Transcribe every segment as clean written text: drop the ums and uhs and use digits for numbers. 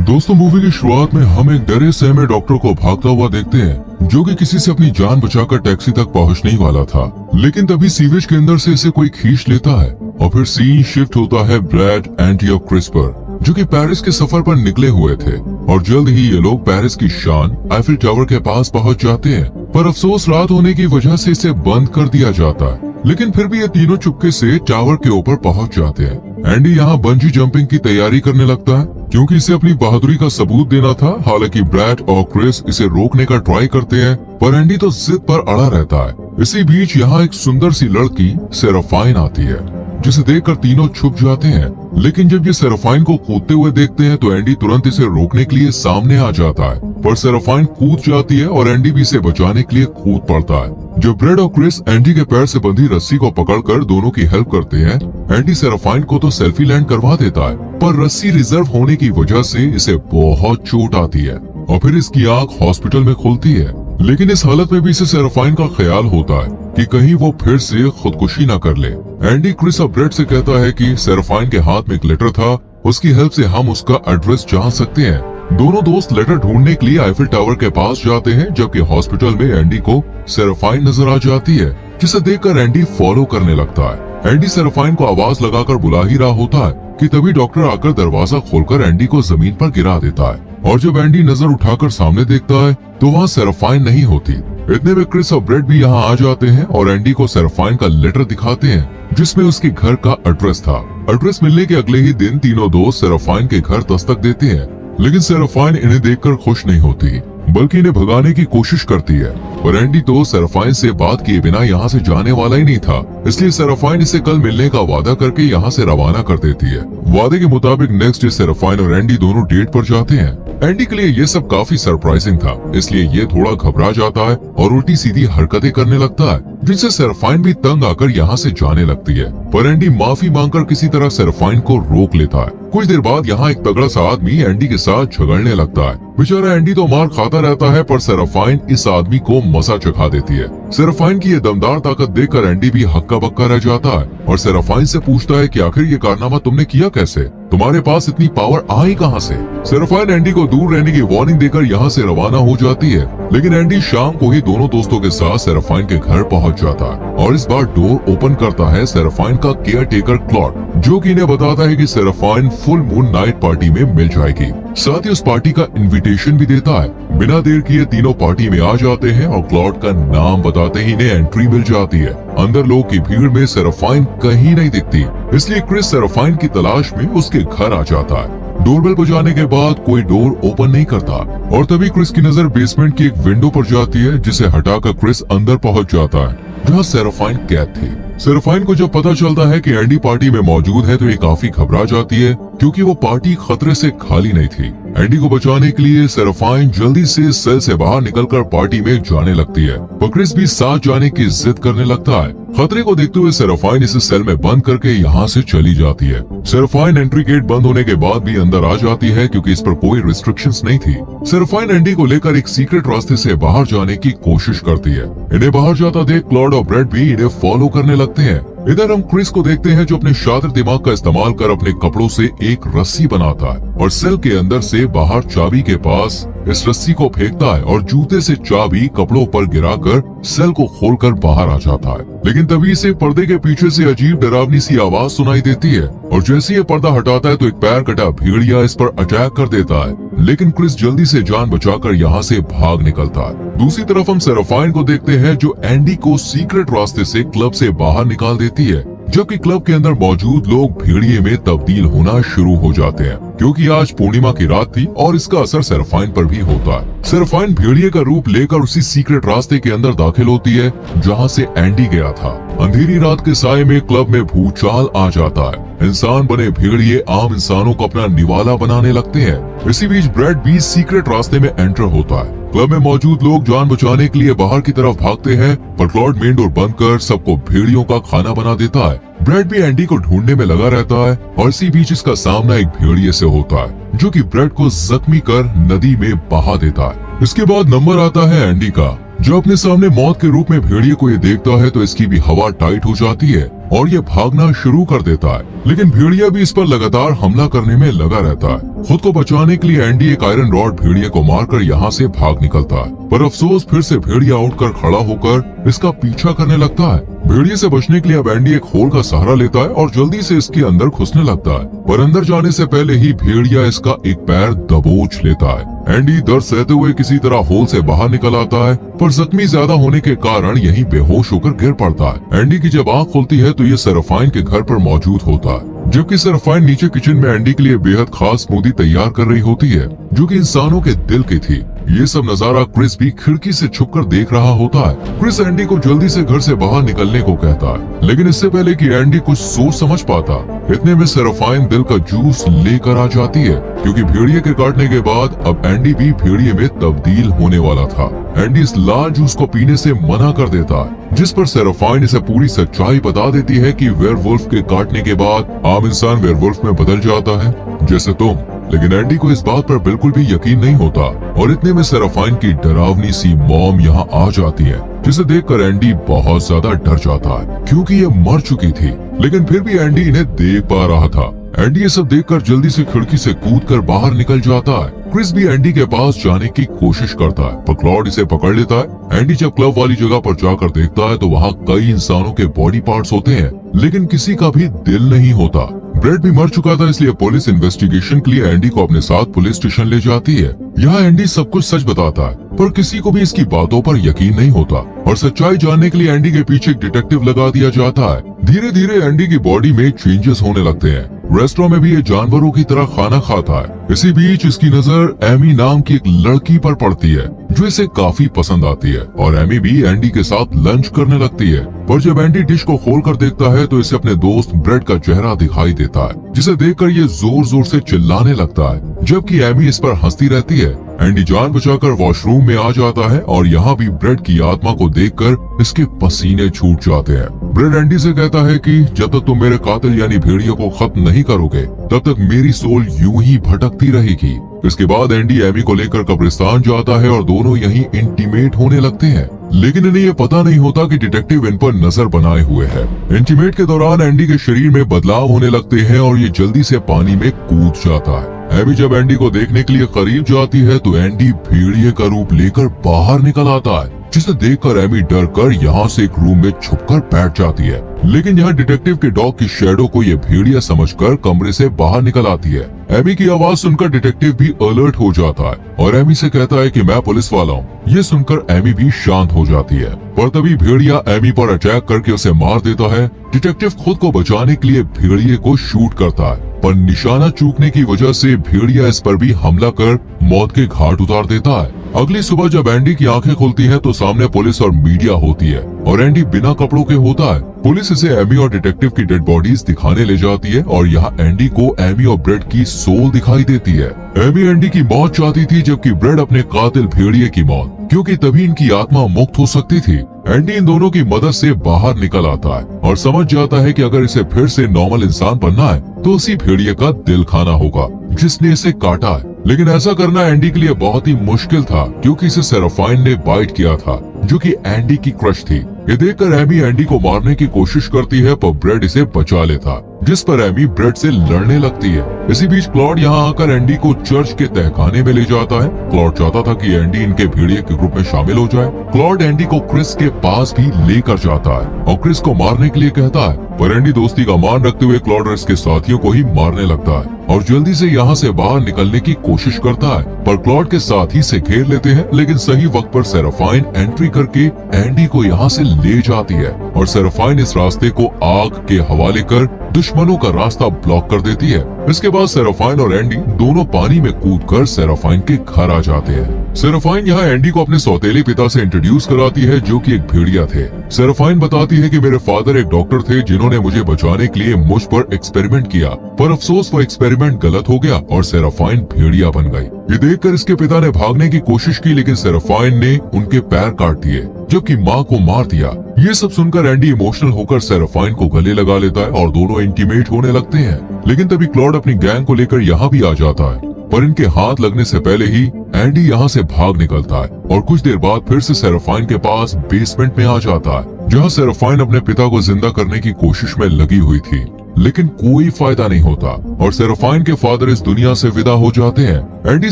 दोस्तों, मूवी की शुरुआत में हम एक डरे सहमे डॉक्टर को भागता हुआ देखते हैं, जो कि किसी से अपनी जान बचाकर टैक्सी तक पहुंचने ही वाला था। लेकिन तभी सीवेज के अंदर से इसे कोई खींच लेता है और फिर सीन शिफ्ट होता है ब्रैड, एंडी और क्रिस पर, जो कि पेरिस के सफर पर निकले हुए थे। और जल्द ही ये लोग पेरिस की शान आईफिल टावर के पास पहुंच जाते हैं। पर अफसोस, रात होने की वजह से इसे बंद कर दिया जाता है। लेकिन फिर भी ये तीनों चुपके से टावर के ऊपर पहुंच जाते हैं। एंडी यहाँ बंजी जंपिंग की तैयारी करने लगता है, क्योंकि इसे अपनी बहादुरी का सबूत देना था। हालांकि ब्रैड और क्रिस इसे रोकने का ट्राई करते हैं, पर एंडी तो जिद पर अड़ा रहता है। इसी बीच यहाँ एक सुंदर सी लड़की सेराफाइन आती है, जिसे देखकर तीनों छुप जाते हैं। लेकिन जब ये सेराफाइन को कूदते हुए देखते हैं तो एंडी तुरंत इसे रोकने के लिए सामने आ जाता है, पर सेराफाइन कूद जाती है और एंडी भी इसे बचाने के लिए कूद पड़ता है। जब ब्रैड और क्रिस एंडी के पैर से बंधी रस्सी को पकड़कर दोनों की हेल्प करते हैं, एंडी सेराफाइन को तो सेल्फी लैंड करवा देता है, पर रस्सी रिजर्व होने की वजह से इसे बहुत चोट आती है और फिर इसकी आंख हॉस्पिटल में खुलती है। लेकिन इस हालत में भी इसे सेराफाइन का ख्याल होता है कि कहीं वो फिर से खुदकुशी न कर ले। एंडी क्रिस और ब्रैड से कहता है कि सेराफाइन के हाथ में एक लेटर था, उसकी हेल्प से हम उसका एड्रेस जान सकते हैं। दोनों दोस्त लेटर ढूंढने के लिए आईफिल टावर के पास जाते हैं, जबकि हॉस्पिटल में एंडी को सेराफाइन नजर आ जाती है, जिसे देखकर एंडी फॉलो करने लगता है। एंडी सेराफाइन को आवाज लगाकर बुला ही रहा होता है कि तभी डॉक्टर आकर दरवाजा खोलकर एंडी को जमीन पर गिरा देता है। और जब एंडी नजर उठाकर सामने देखता है तो वहाँ सेराफाइन नहीं होती। इतने में क्रिस और ब्रैड भी यहाँ आ जाते हैं और एंडी को सेराफाइन का लेटर दिखाते हैं, जिसमें उसके घर का एड्रेस था। एड्रेस मिलने के अगले ही दिन तीनों दोस्त सेराफाइन के घर दस्तक देते हैं, लेकिन सेराफाइन इन्हें देखकर खुश नहीं होती, बल्कि इन्हें भगाने की कोशिश करती है। और एंडी तो सेराफाइन से बात किए बिना यहाँ से जाने वाला ही नहीं था, इसलिए सेराफाइन इसे कल मिलने का वादा करके यहाँ से रवाना कर देती है। वादे के मुताबिक नेक्स्ट डे सेराफाइन और एंडी दोनों डेट पर जाते हैं। एंडी के लिए ये सब काफी सरप्राइजिंग था, इसलिए ये थोड़ा घबरा जाता है और उल्टी सीधी हरकतें करने लगता है, जिससे सेराफाइन भी तंग आकर यहाँ से जाने लगती है। पर एंडी माफी मांगकर किसी तरह सेराफाइन को रोक लेता है। कुछ देर बाद यहाँ एक तगड़ा सा आदमी एंडी के साथ झगड़ने लगता है। बेचारा एंडी तो मार खाता रहता है, पर सेराफाइन इस आदमी को मजा चखा देती है। सेराफाइन की ये दमदार ताकत देखकर एंडी भी हक्का बक्का रह जाता है और सेराफाइन से पूछता है कि आखिर ये कारनामा तुमने किया कैसे, तुम्हारे पास इतनी पावर आई कहाँ से। सेराफाइन एंडी को दूर रहने की वार्निंग देकर यहाँ से रवाना हो जाती है, लेकिन एंडी शाम को ही दोनों दोस्तों के साथ सेराफाइन के घर पहुँच जाता है और इस बार डोर ओपन करता है सेराफाइन का केयर टेकर क्लॉड, जो कि इन्हें बताता है कि सेराफाइन फुल मून नाइट पार्टी में मिल जाएगी। साथ ही उस पार्टी का इनविटेशन भी देता है। बिना देर किए तीनों पार्टी में आ जाते हैं और क्लॉड का नाम बताते ही इन्हें एंट्री मिल जाती है। अंदर लोग की भीड़ में सेराफाइन कहीं नहीं दिखती, इसलिए क्रिस सेराफाइन की तलाश में उसके घर आ जाता है। डोरबेल बजाने के बाद कोई डोर ओपन नहीं करता और तभी क्रिस की नजर बेसमेंट की एक विंडो पर जाती है, जिसे हटाकर क्रिस अंदर पहुंच जाता है, जहां सेराफाइन कैद थी। सेराफाइन को जब पता चलता है कि एंडी पार्टी में मौजूद है तो ये काफी घबरा जाती है, क्योंकि वो पार्टी खतरे से खाली नहीं थी। एंडी को बचाने के लिए सेराफाइन जल्दी से सेल से बाहर निकलकर पार्टी में जाने लगती है, पर क्रिस भी साथ जाने की जिद करने लगता है। खतरे को देखते हुए सेराफाइन इसे सेल में बंद करके यहाँ से चली जाती है। सेराफाइन एंट्री गेट बंद होने के बाद भी अंदर आ जाती है, क्योंकि इस पर कोई रिस्ट्रिक्शंस नहीं थी। सेराफाइन एंडी को लेकर एक सीक्रेट रास्ते से बाहर जाने की कोशिश करती है। इन्हें बाहर जाता देख क्लॉड और ब्रैड भी इन्हें फॉलो करने लगते हैं। इधर हम क्रिस को देखते हैं, जो अपने शातिर दिमाग का इस्तेमाल कर अपने कपड़ों से एक रस्सी बनाता है और सेल के अंदर से बाहर चाबी के पास इस रस्सी को फेंकता है और जूते से चाबी कपड़ों पर गिराकर सेल को खोलकर बाहर आ जाता है। लेकिन तभी से पर्दे के पीछे से अजीब डरावनी सी आवाज सुनाई देती है और जैसे ये पर्दा हटाता है तो एक पैर कटा भेड़िया इस पर अटैक कर देता है। लेकिन क्रिस जल्दी से जान बचाकर यहाँ से भाग निकलता है। दूसरी तरफ हम सेराफाइन को देखते हैं, जो एंडी को सीक्रेट रास्ते से क्लब से बाहर निकाल देती है, जबकि क्लब के अंदर मौजूद लोग भेड़िए में तब्दील होना शुरू हो जाते हैं, क्योंकि आज पूर्णिमा की रात थी और इसका असर सेराफाइन पर भी होता है। सेराफाइन भेड़िए का रूप लेकर उसी सीक्रेट रास्ते के अंदर दाखिल होती है जहां से एंडी गया था। अंधेरी रात के साये में क्लब में भूचाल आ जाता है। इंसान बने भेड़िए आम इंसानों को अपना निवाला बनाने लगते हैं। इसी बीच ब्रैड भी सीक्रेट रास्ते में एंटर होता है। क्लब में मौजूद लोग जान बचाने के लिए बाहर की तरफ भागते हैं, पर क्लॉड मेन डोर बंद कर सबको भेड़ियों का खाना बना देता है। ब्रैड भी एंडी को ढूंढने में लगा रहता है और इसी बीच इसका सामना एक भेड़िए से होता है, जो कि ब्रैड को जख्मी कर नदी में बहा देता है। इसके बाद नंबर आता है एंडी का, जो अपने सामने मौत के रूप में भेड़िए को ये देखता है तो इसकी भी हवा टाइट हो जाती है और ये भागना शुरू कर देता है। लेकिन भेड़िया भी इस पर लगातार हमला करने में लगा रहता है। खुद को बचाने के लिए एंडी एक आयरन रॉड भेड़िए को मारकर यहाँ से भाग निकलता है, पर अफसोस फिर से भेड़िया उठकर खड़ा होकर इसका पीछा करने लगता है। भेड़िए से बचने के लिए अब एंडी एक होल का सहारा लेता है और जल्दी से इसके अंदर घुसने लगता है, पर अंदर जाने से पहले ही भेड़िया इसका एक पैर दबोच लेता है। एंडी दर्द सहते हुए किसी तरह होल से बाहर निकल आता है, पर जख्मी ज्यादा होने के कारण यहीं बेहोश होकर गिर पड़ता है। एंडी की जब आंख खुलती है तो ये सेराफाइन के घर पर मौजूद होता है, जबकि सेराफाइन नीचे किचन में एंडी के लिए बेहद खास स्मूदी तैयार कर रही होती है, जो कि इंसानों के दिल की थी। ये सब नजारा क्रिस भी खिड़की से छुपकर देख रहा होता है। क्रिस एंडी को जल्दी से घर से बाहर निकलने को कहता है, लेकिन इससे पहले कि एंडी कुछ सोच समझ पाता, इतने में सेराफाइन दिल का जूस लेकर आ जाती है, क्योंकि भेड़िए के काटने के बाद अब एंडी भी भेड़िए में तब्दील होने वाला था। एंडी इस लाल जूस को पीने से मना कर देता है, जिस पर सेराफाइन इसे पूरी सच्चाई बता देती है कि वेयरवुल्फ के काटने के बाद आम इंसान वेयरवुल्फ में बदल जाता है, जैसे तुम। लेकिन एंडी को इस बात पर बिल्कुल भी यकीन नहीं होता और इतने में सेराफाइन की डरावनी सी मॉम यहाँ आ जाती है, जिसे देखकर एंडी बहुत ज्यादा डर जाता है, क्योंकि ये मर चुकी थी। लेकिन फिर भी एंडी इन्हें देख पा रहा था। एंडी ये सब देखकर जल्दी से खिड़की से कूदकर बाहर निकल जाता है। क्रिस भी एंडी के पास जाने की कोशिश करता है, पर क्लॉड इसे पकड़ लेता है। एंडी जब क्लब वाली जगह पर जाकर देखता है तो वहाँ कई इंसानों के बॉडी पार्ट्स होते हैं, लेकिन किसी का भी दिल नहीं होता। ब्रेड भी मर चुका था, इसलिए पुलिस इन्वेस्टिगेशन के लिए एंडी को अपने साथ पुलिस स्टेशन ले जाती है। यहाँ एंडी सब कुछ सच बताता है, पर किसी को भी इसकी बातों पर यकीन नहीं होता और सच्चाई जानने के लिए एंडी के पीछे एक डिटेक्टिव लगा दिया जाता है। धीरे धीरे एंडी की बॉडी में चेंजेस होने लगते हैं। रेस्टोरेंट में भी ये जानवरों की तरह खाना खाता है। इसी बीच इसकी नजर एमी नाम की एक लड़की पर पड़ती है, जो इसे काफी पसंद आती है और एमी भी एंडी के साथ लंच करने लगती है। पर जब एंडी डिश को खोलकर देखता है तो इसे अपने दोस्त ब्रेड का चेहरा दिखाई देता है, जिसे देखकर ये जोर जोर से चिल्लाने लगता है, जबकि एमी इस पर हंसती रहती है। एंडी जान बचाकर वॉशरूम में आ जाता है और यहाँ भी ब्रेड की आत्मा को देखकर इसके पसीने छूट जाते हैं। ब्रेड एंडी से कहता है कि जब तक तुम मेरे कातिल यानी भेड़िए को खत्म नहीं करोगे, तब तक मेरी सोल यूं ही भटकती रहेगी। इसके बाद एंडी एमी को लेकर कब्रिस्तान जाता है और दोनों यहीं इंटीमेट होने लगते हैं, लेकिन इन्हें ये पता नहीं होता कि डिटेक्टिव इन पर नजर बनाए हुए है। इंटीमेट के दौरान एंडी के शरीर में बदलाव होने लगते हैं और ये जल्दी से पानी में कूद जाता है। एमी जब एंडी को देखने के लिए करीब जाती है तो एंडी भेड़िए का रूप लेकर बाहर निकल आता है, जिसे देखकर एमी डर कर यहाँ से एक रूम में छुपकर बैठ जाती है। लेकिन यहाँ डिटेक्टिव के डॉग की शैडो को ये भेड़िया समझकर कमरे से बाहर निकल आती है। एमी की आवाज सुनकर डिटेक्टिव भी अलर्ट हो जाता है और एमी से कहता है कि मैं पुलिस वाला हूँ। ये सुनकर एमी भी शांत हो जाती है, पर तभी भेड़िया एमी पर अटैक करके उसे मार देता है। डिटेक्टिव खुद को बचाने के लिए भेड़िए को शूट करता है, पर निशाना चूकने की वजह से भेड़िया इस पर भी हमला कर मौत के घाट उतार देता है। अगली सुबह जब एंडी की आंखें खुलती हैं तो सामने पुलिस और मीडिया होती है और एंडी बिना कपड़ों के होता है। पुलिस इसे एमी और डिटेक्टिव की डेड बॉडीज दिखाने ले जाती है और यहाँ एंडी को एमी और ब्रेड की सोल दिखाई देती है। एमी एंडी की मौत चाहती थी, जबकि ब्रेड अपने कातिल भेड़िए की मौत, क्योंकि तभी इनकी आत्मा मुक्त हो सकती थी। एंडी इन दोनों की मदद से बाहर निकल आता है और समझ जाता है कि अगर इसे फिर से नॉर्मल इंसान बनना है तो उसी भेड़िए का दिल खाना होगा जिसने इसे काटा है। लेकिन ऐसा करना एंडी के लिए बहुत ही मुश्किल था, क्योंकि इसे सेराफाइन ने बाइट किया था, जो कि एंडी की क्रश थी। ये देखकर एमी एंडी को मारने की कोशिश करती है, पर ब्रेड इसे बचा लेता, जिस पर एमी ब्रेड से लड़ने लगती है। इसी बीच क्लॉड यहाँ आकर एंडी को चर्च के तहखाने में ले जाता है। क्लॉड चाहता था कि एंडी इनके भेड़िए के ग्रुप में शामिल हो जाए। क्लॉड एंडी को क्रिस के पास भी लेकर जाता है और क्रिस को मारने के लिए कहता है, पर एंडी दोस्ती का मान रखते हुए क्लॉड और इसके साथियों को ही मारने लगता है और जल्दी से यहाँ से बाहर निकलने की कोशिश करता है, पर क्लॉड के साथी से घेर लेते हैं। लेकिन सही वक्त पर सेराफाइन एंट्री करके एंडी को यहाँ से ले जाती है और सेराफाइन इस रास्ते को आग के हवाले कर दुश्मनों का रास्ता ब्लॉक कर देती है। इसके बाद सेराफाइन और एंडी दोनों पानी में कूदकर सेराफाइन के घर आ जाते हैं। सेराफाइन यहाँ एंडी को अपने सौतेले पिता से इंट्रोड्यूस कराती है, जो कि एक भेड़िया थे। सेराफाइन बताती है कि मेरे फादर एक डॉक्टर थे जिन्होंने मुझे बचाने के लिए मुझ पर एक्सपेरिमेंट किया, पर अफसोस वो एक्सपेरिमेंट गलत हो गया और सेराफाइन भेड़िया बन गई। ये देखकर इसके पिता ने भागने की कोशिश की, लेकिन सेराफाइन ने उनके पैर काट दिए, जबकि माँ को मार दिया। ये सब सुनकर एंडी इमोशनल होकर सेराफाइन को गले लगा लेता है और दोनों इंटीमेट होने लगते हैं। लेकिन तभी क्लॉड अपनी गैंग को लेकर यहाँ भी आ जाता है, पर इनके हाथ लगने से पहले ही एंडी यहाँ से भाग निकलता है और कुछ देर बाद फिर से सेराफाइन के पास बेसमेंट में आ जाता है, जहाँ सेराफाइन अपने पिता को जिंदा करने की कोशिश में लगी हुई थी। लेकिन कोई फायदा नहीं होता और सेराफाइन के फादर इस दुनिया से विदा हो जाते हैं। एंडी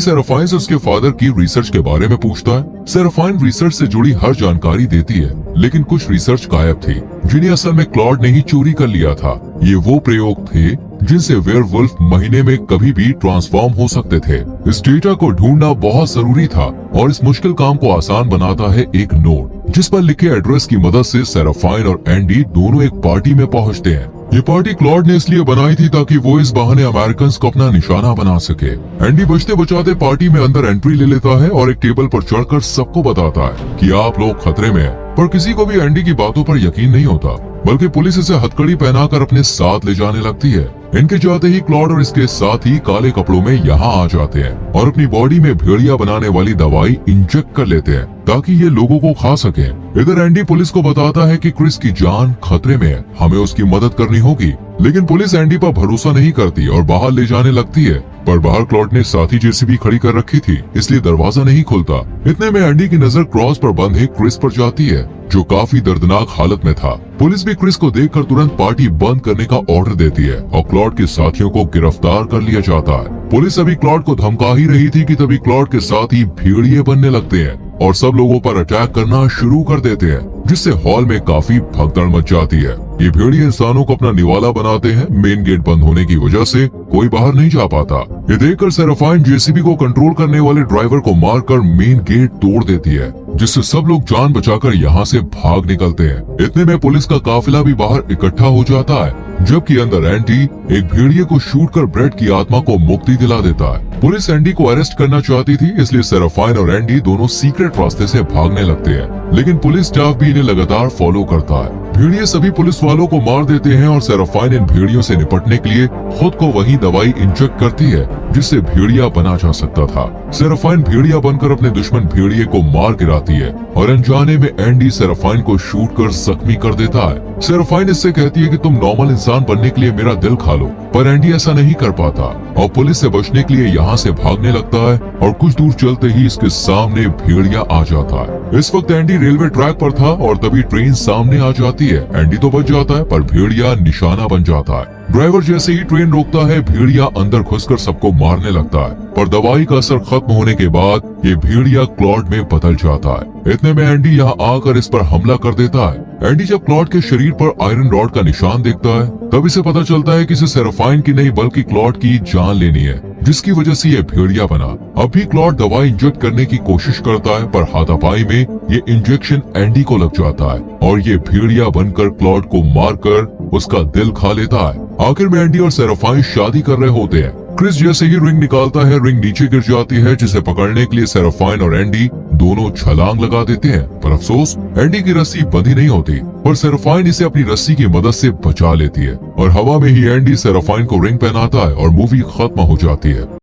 सेराफाइन से उसके फादर की रिसर्च के बारे में पूछता है। सेराफाइन रिसर्च से जुड़ी हर जानकारी देती है, लेकिन कुछ रिसर्च गायब थी जिन्हें असल में क्लॉड ने ही चोरी कर लिया था। ये वो प्रयोग थे जिनसे वेयरवुल्फ महीने में कभी भी ट्रांसफॉर्म हो सकते थे। इस डेटा को ढूंढना बहुत जरूरी था और इस मुश्किल काम को आसान बनाता है एक नोट, जिस पर लिखे एड्रेस की मदद से सेराफाइन और एंडी दोनों एक पार्टी में पहुंचते हैं। ये पार्टी क्लॉड ने इसलिए बनाई थी ताकि वो इस बहाने अमेरिकन को अपना निशाना बना सके। एंडी बचते बचाते पार्टी में अंदर एंट्री ले लेता है और एक टेबल पर चढ़कर सबको बताता है कि आप लोग खतरे में हैं। पर किसी को भी एंडी की बातों पर यकीन नहीं होता, बल्कि पुलिस इसे हथकड़ी पहनाकर अपने साथ ले जाने लगती है। इनके जाते ही क्लॉड और इसके साथ ही काले कपड़ों में यहाँ आ जाते हैं और अपनी बॉडी में भेड़िया बनाने वाली दवाई इंजेक्ट कर लेते हैं ताकि ये लोगों को खा सके। इधर एंडी पुलिस को बताता है कि क्रिस की जान खतरे में है, हमें उसकी मदद करनी होगी। लेकिन पुलिस एंडी पर भरोसा नहीं करती और बाहर ले जाने लगती है, पर बाहर क्लॉड ने साथी जेसीबी खड़ी कर रखी थी, इसलिए दरवाजा नहीं खुलता। इतने में एंडी की नजर क्रॉस पर बंधे क्रिस पर जाती है, जो काफी दर्दनाक हालत में था। पुलिस भी क्रिस को देखकर तुरंत पार्टी बंद करने का ऑर्डर देती है और क्लॉड के साथियों को गिरफ्तार कर लिया जाता है। पुलिस अभी क्लॉड को धमका ही रही थी कि तभी क्लॉड के साथी भेड़िए बनने लगते हैं और सब लोगों पर अटैक करना शुरू कर देते हैं, जिससे हॉल में काफी भगदड़ मच जाती है। ये भेड़िए इंसानों को अपना निवाला बनाते हैं। मेन गेट बंद होने की वजह से कोई बाहर नहीं जा पाता। ये देखकर सेराफाइन जेसीबी को कंट्रोल करने वाले ड्राइवर को मारकर मेन गेट तोड़ देती है, जिससे सब लोग जान बचाकर यहाँ से भाग निकलते हैं। इतने में पुलिस का काफिला भी बाहर इकट्ठा हो जाता है, जबकि अंदर एंडी एक भेड़िए को शूट कर ब्रेड की आत्मा को मुक्ति दिला देता है। पुलिस एंडी को अरेस्ट करना चाहती थी, इसलिए सेराफाइन और एंडी दोनों सीक्रेट रास्ते से भागने लगते हैं, लेकिन पुलिस स्टाफ भी इन्हें लगातार फॉलो करता है। भेड़िए सभी पुलिस वालों को मार देते हैं और सेराफाइन इन भेड़ियों से निपटने के लिए खुद को वही दवाई इंजेक्ट करती है जिससे भेड़िया बना जा सकता था। सेराफाइन भेड़िया बनकर अपने दुश्मन भेड़िए को मार गिराती है और अनजाने में एंडी सेराफाइन को शूट कर जख्मी कर देता है। सेराफाइन इससे कहती है कि तुम नॉर्मल इंसान बनने के लिए मेरा दिल खा लो, पर एंडी ऐसा नहीं कर पाता और पुलिस से बचने के लिए यहाँ से भागने लगता है और कुछ दूर चलते ही इसके सामने भेड़िया आ जाता है। इस वक्त एंडी रेलवे ट्रैक पर था और तभी ट्रेन सामने आ जाती है। एंडी तो बच जाता है, पर भेड़िया निशाना बन जाता है। ड्राइवर जैसे ही ट्रेन रोकता है, भेड़िया अंदर घुसकर सबको मारने लगता है, पर दवाई का असर खत्म होने के बाद ये भेड़िया क्लॉड में बदल जाता है। इतने में एंडी यहाँ आकर इस पर हमला कर देता है। एंडी जब क्लॉड के शरीर पर आयरन रॉड का निशान देखता है, तब इसे पता चलता है कि इसे सेराफाइन की नहीं बल्कि क्लॉड की जान लेनी है, जिसकी वजह से ये भेड़िया बना। अब भी क्लॉड दवाई इंजेक्ट करने की कोशिश करता है, पर हाथापाई में ये इंजेक्शन एंडी को लग जाता है और ये भेड़िया बनकर क्लॉड को मारकर उसका दिल खा लेता है। आखिर में एंडी और सेराफाइन शादी कर रहे होते हैं। क्रिस जैसे ही रिंग निकालता है, रिंग नीचे गिर जाती है, जिसे पकड़ने के लिए सेराफाइन और एंडी दोनों छलांग लगा देते हैं। पर अफसोस, एंडी की रस्सी बंधी नहीं होती, पर सेराफाइन इसे अपनी रस्सी की मदद से बचा लेती है और हवा में ही एंडी सेराफाइन को रिंग पहनाता है और मूवी खत्म हो जाती है।